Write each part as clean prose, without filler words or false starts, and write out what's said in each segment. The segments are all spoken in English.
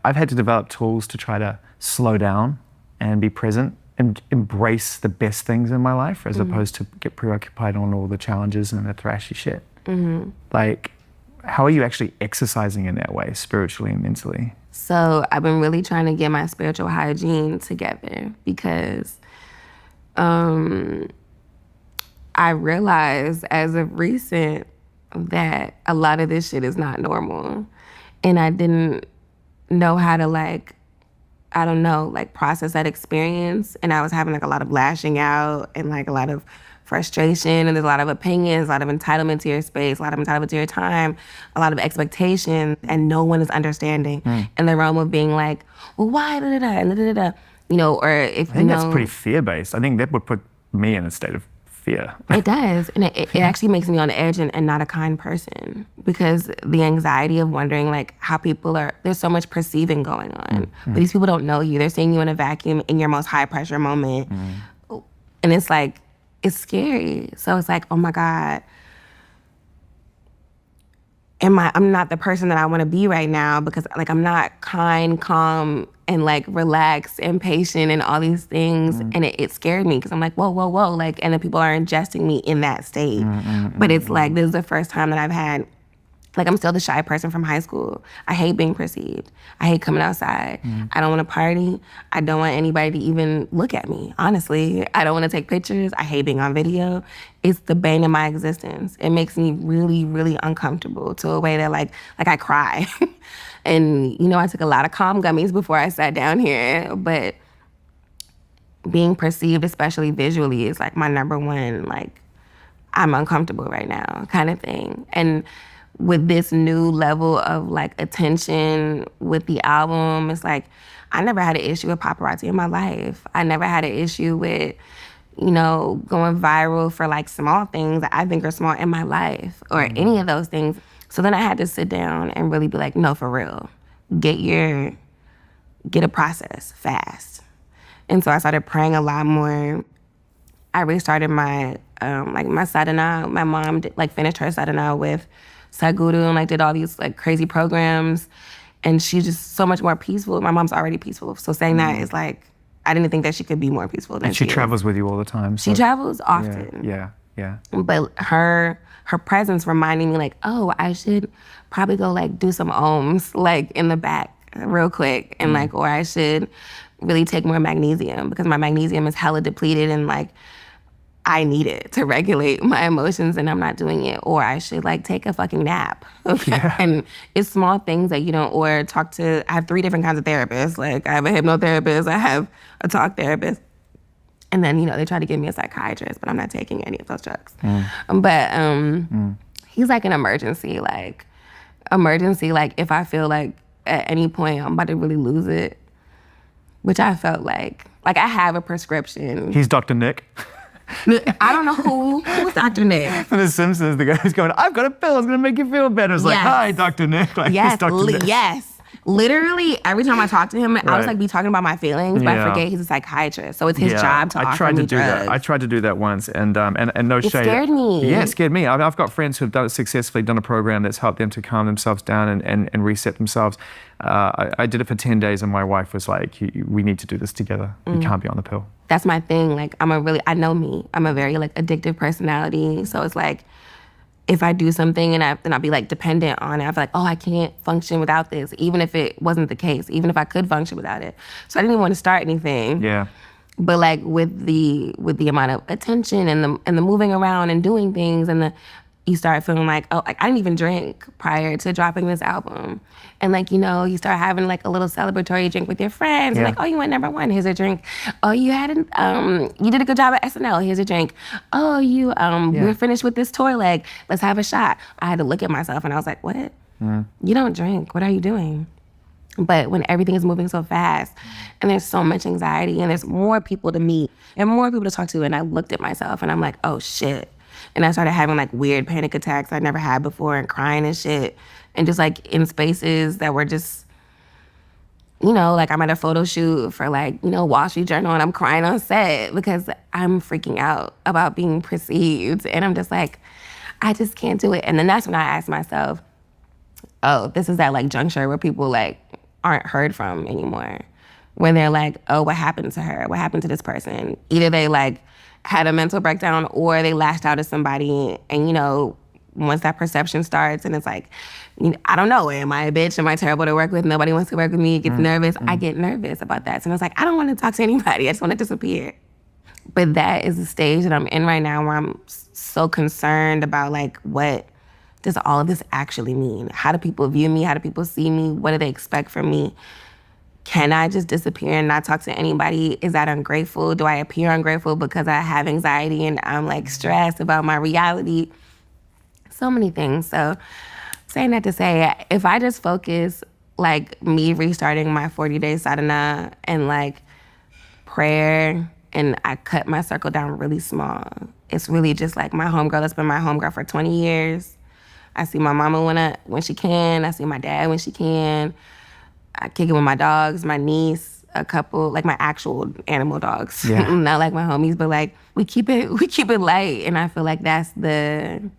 I've had to develop tools to try to slow down and be present and embrace the best things in my life as opposed to get preoccupied on all the challenges and the thrashy shit. Like, how are you actually exercising in that way, spiritually and mentally? So I've been really trying to get my spiritual hygiene together because I realized as of recent that a lot of this shit is not normal. And I didn't know how to process that experience. And I was having like a lot of lashing out and like a lot of frustration, and there's a lot of opinions, a lot of entitlement to your space, a lot of entitlement to your time, a lot of expectation, and no one is understanding in the realm of being like, well, why, you know, or if I think that's pretty fear-based. I think that would put me in a state of fear. It does, and it actually makes me on the edge and not a kind person, because the anxiety of wondering like how people are, there's so much perceiving going on, but these people don't know you. They're seeing you in a vacuum in your most high pressure moment. And it's like, it's scary. So it's like, oh my God, I'm not the person that I want to be right now, because like I'm not kind, calm, and like relaxed and patient and all these things. And it scared me, because I'm like, whoa, like, and then people are ingesting me in that state. But it's like, this is the first time that I've had, like, I'm still the shy person from high school. I hate being perceived. I hate coming outside. I don't want to party. I don't want anybody to even look at me, honestly. I don't want to take pictures. I hate being on video. It's the bane of my existence. It makes me really, really uncomfortable to a way that like I cry. And, you know, I took a lot of calm gummies before I sat down here, but being perceived, especially visually, is like my number one, like, I'm uncomfortable right now kind of thing. And with this new level of like attention with the album, it's like, I never had an issue with paparazzi in my life. I never had an issue with, you know, going viral for like small things that I think are small in my life, or any of those things. So then I had to sit down and really be like, no, for real, get a process fast. And so I started praying a lot more. I restarted my my sadhana. My mom finished her sadhana with Sadhguru and like did all these like crazy programs, and she's just so much more peaceful. My mom's already peaceful, so saying that is like, I didn't think that she could be more peaceful than and she travels with you all the time. So. She travels often. Yeah. But her presence reminding me like, oh, I should probably go like do some ohms like in the back real quick, and like, or I should really take more magnesium, because my magnesium is hella depleted and like I need it to regulate my emotions and I'm not doing it. Or I should like take a fucking nap. Okay. Yeah. And it's small things that you don't, or I have 3 different kinds of therapists. Like I have a hypnotherapist, I have a talk therapist. And then, you know, they try to give me a psychiatrist, but I'm not taking any of those drugs. But he's like an emergency, like if I feel like at any point I'm about to really lose it, which I felt like I have a prescription. He's Dr. Nick. I don't know who's Dr. Nick. From The Simpsons, the guy who's going, I've got a pill, it's gonna make you feel better. It's like, hi, Dr. Nick. Like, yes, Dr. Nick. Yes. Literally, every time I talk to him, I was like be talking about my feelings, but I forget he's a psychiatrist. So it's his job to offer me drugs. I tried to do that once, and no shade. It scared me. Yeah, it scared me. I've got friends who have successfully done a program that's helped them to calm themselves down and reset themselves. I did it for 10 days, and my wife was like, we need to do this together. You can't be on the pill. That's my thing. Like, I know me. I'm a very like addictive personality. So it's like, if I do something and then I'll be like dependent on it, I feel like, oh, I can't function without this, even if it wasn't the case, even if I could function without it. So I didn't even want to start anything. Yeah. But like with the amount of attention and the moving around and doing things, and you start feeling like, oh, like I didn't even drink prior to dropping this album. And like, you know, you start having like a little celebratory drink with your friends. Yeah. And like, oh, you went #1, here's a drink. Oh, you did a good job at SNL, here's a drink. Oh, you were finished with this tour leg, let's have a shot. I had to look at myself and I was like, what? You don't drink, what are you doing? But when everything is moving so fast and there's so much anxiety and there's more people to meet and more people to talk to, and I looked at myself and I'm like, oh shit. And I started having like weird panic attacks I never had before, and crying and shit. And just like in spaces that were just, you know, like I'm at a photo shoot for like, you know, Wall Street Journal, and I'm crying on set because I'm freaking out about being perceived. And I'm just like, I just can't do it. And then that's when I asked myself, oh, this is that like juncture where people like aren't heard from anymore. When they're like, oh, what happened to her? What happened to this person? Either they like had a mental breakdown or they lashed out at somebody. And, you know, once that perception starts and it's like, I don't know, am I a bitch? Am I terrible to work with? Nobody wants to work with me. It gets nervous. I get nervous about that. So it's like, I don't want to talk to anybody. I just want to disappear. But that is the stage that I'm in right now where I'm so concerned about like, what does all of this actually mean? How do people view me? How do people see me? What do they expect from me? Can I just disappear and not talk to anybody? Is that ungrateful? Do I appear ungrateful because I have anxiety and I'm like stressed about my reality? So many things. So saying that to say, if I just focus like me restarting my 40-day sadhana and like prayer, and I cut my circle down really small. It's really just like my homegirl that's been my homegirl for 20 years. I see my mama when she can. I see my dad when she can. I kick it with my dogs, my niece, a couple, like my actual animal dogs. Yeah. Not like my homies, but like we keep it light. And I feel like that's the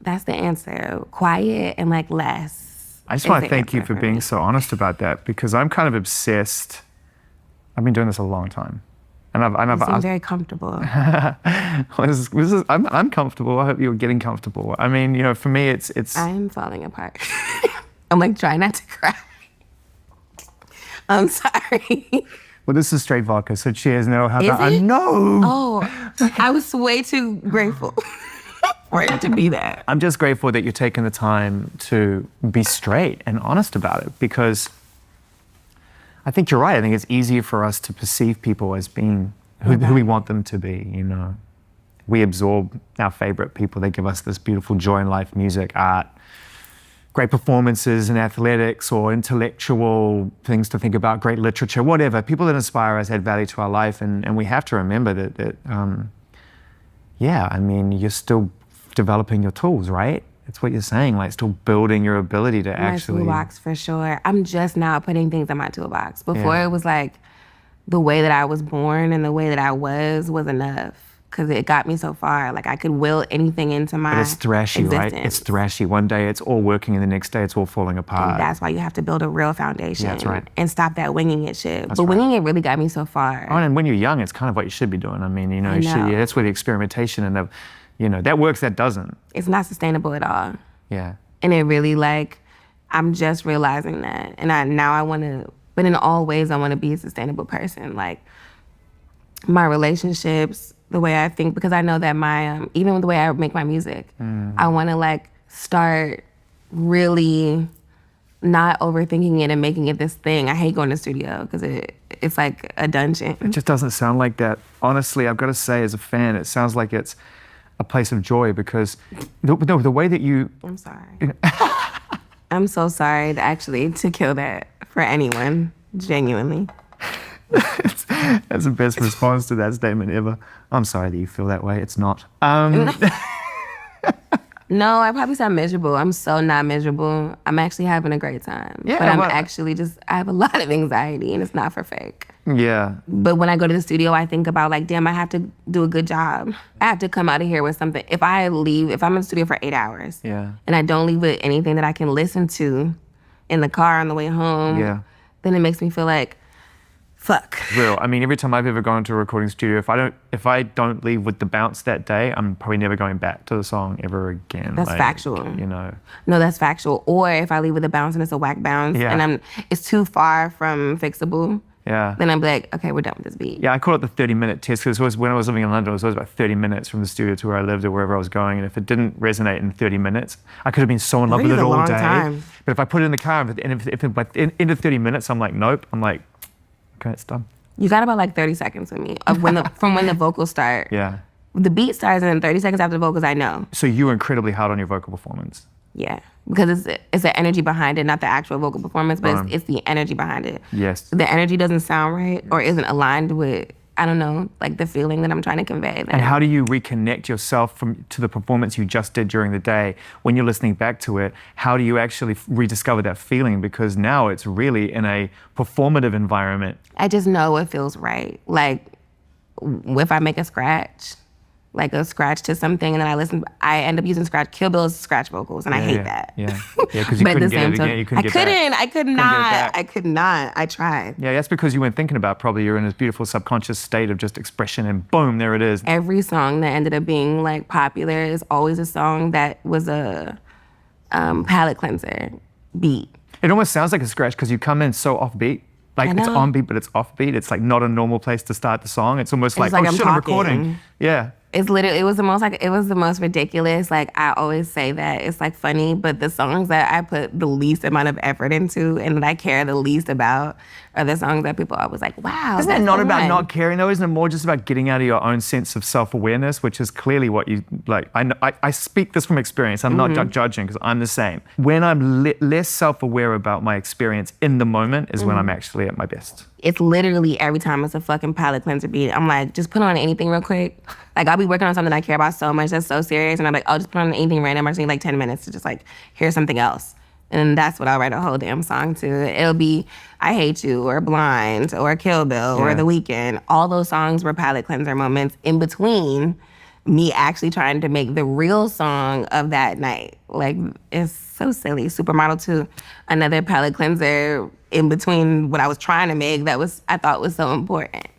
answer. Quiet and like less. I just want to thank you for being so honest about that, because I'm kind of obsessed. I've been doing this a long time. And You seem very comfortable. I'm comfortable. I hope you're getting comfortable. I mean, you know, for me, it's. I'm falling apart. I'm like trying not to cry. I'm sorry. Well, this is straight vodka, so cheers. No, how about Is it? No. Oh, I was way too grateful for it to be that. I'm just grateful that you're taking the time to be straight and honest about it, because I think you're right. I think it's easier for us to perceive people as being who we want them to be, you know. We absorb our favorite people. They give us this beautiful joy in life, music, art, great performances in athletics or intellectual things to think about, great literature, whatever. People that inspire us, add value to our life. And we have to remember that yeah, I mean, you're still developing your tools, right? That's what you're saying, like still building your ability to actually. My toolbox, for sure. I'm just now putting things in my toolbox. Before Yeah. it was like the way that I was born and the way that I was enough. Because it got me so far. Like I could will anything into my But it's thrashy, existence. right? It's thrashy. One day it's all working and the next day it's all falling apart. And that's why you have to build a real foundation. Yeah, that's right. And stop that winging it shit. That's But right. winging it really got me so far. Oh, and when you're young, it's kind of what you should be doing. I mean, you know, I know. yeah, that's where the experimentation and the, you know, that works, that doesn't. It's not sustainable at all. Yeah. And it really like, I'm just realizing that. And I want to, but in all ways, I want to be a sustainable person. Like my relationships, the way I think, because I know that my, even the way I make my music, I want to like start really not overthinking it and making it this thing. I hate going to the studio because it's like a dungeon. It just doesn't sound like that. Honestly, I've got to say, as a fan, it sounds like it's a place of joy, because the way that you. I'm sorry. I'm so sorry to kill that for anyone, genuinely. That's the best response to that statement ever. I'm sorry that you feel that way. It's not. No, I probably sound miserable. I'm so not miserable. I'm actually having a great time. Yeah, but I'm well, actually I have a lot of anxiety and it's not for fake. Yeah. But when I go to the studio, I think about like, damn, I have to do a good job. I have to come out of here with something. If I'm in the studio for 8 hours Yeah. and I don't leave with anything that I can listen to in the car on the way home, Yeah. then it makes me feel like, fuck. Real. I mean, every time I've ever gone to a recording studio, if I don't leave with the bounce that day, I'm probably never going back to the song ever again. That's factual. You know. No, that's factual. Or if I leave with a bounce and it's a whack bounce Yeah. and it's too far from fixable, Yeah. then I'm like, okay, we're done with this beat. Yeah, I call it the 30-minute test, because when I was living in London, it was always about 30 minutes from the studio to where I lived or wherever I was going. And if it didn't resonate in 30 minutes, I could have been so in love with it all long day. time. But if I put it in the car, and if by the end of 30 minutes, I'm like, nope. I'm like, okay, it's done. You got about like 30 seconds with me of from when the vocals start. Yeah. The beat starts and then 30 seconds after the vocals, I know. So you were incredibly hard on your vocal performance. Yeah, because it's the energy behind it, not the actual vocal performance, but it's the energy behind it. Yes. The energy doesn't sound right or isn't aligned with, I don't know, like the feeling that I'm trying to convey. And how do you reconnect yourself to the performance you just did during the day? When you're listening back to it, how do you actually rediscover that feeling? Because now it's really in a performative environment. I just know it feels right. Like if I make a scratch, like a scratch to something, and then I end up using Kill Bill's scratch vocals, and I hate that. Yeah, because you couldn't get it again. You couldn't get back. I could not. I tried. Yeah, that's because you weren't thinking about it. Probably you're in this beautiful subconscious state of just expression, and boom, there it is. Every song that ended up being like popular is always a song that was a palate cleanser beat. It almost sounds like a scratch because you come in so offbeat. Like it's on beat, but it's offbeat. It's like not a normal place to start the song. It's almost like, oh shit, I'm recording. Yeah. It's literally, it was the most ridiculous. Like I always say that it's like funny, but the songs that I put the least amount of effort into and that I care the least about are the songs that people are always like, wow. Isn't that not about not caring though? Isn't it more just about getting out of your own sense of self-awareness, which is clearly what you like. I speak this from experience. I'm not judging because I'm the same. When I'm less self-aware about my experience in the moment is when I'm actually at my best. It's literally every time it's a fucking palate cleanser beat. I'm like, just put on anything real quick. Like I'll be working on something I care about so much that's so serious, and I'm like, oh, just put on anything random. I just need like 10 minutes to just like hear something else. And that's what I'll write a whole damn song to. It'll be I Hate You or Blind or Kill Bill or The Weeknd. All those songs were palate cleanser moments in between me actually trying to make the real song of that night. Like, it's so silly. Supermodel 2, another palate cleanser in between what I was trying to make I thought was so important.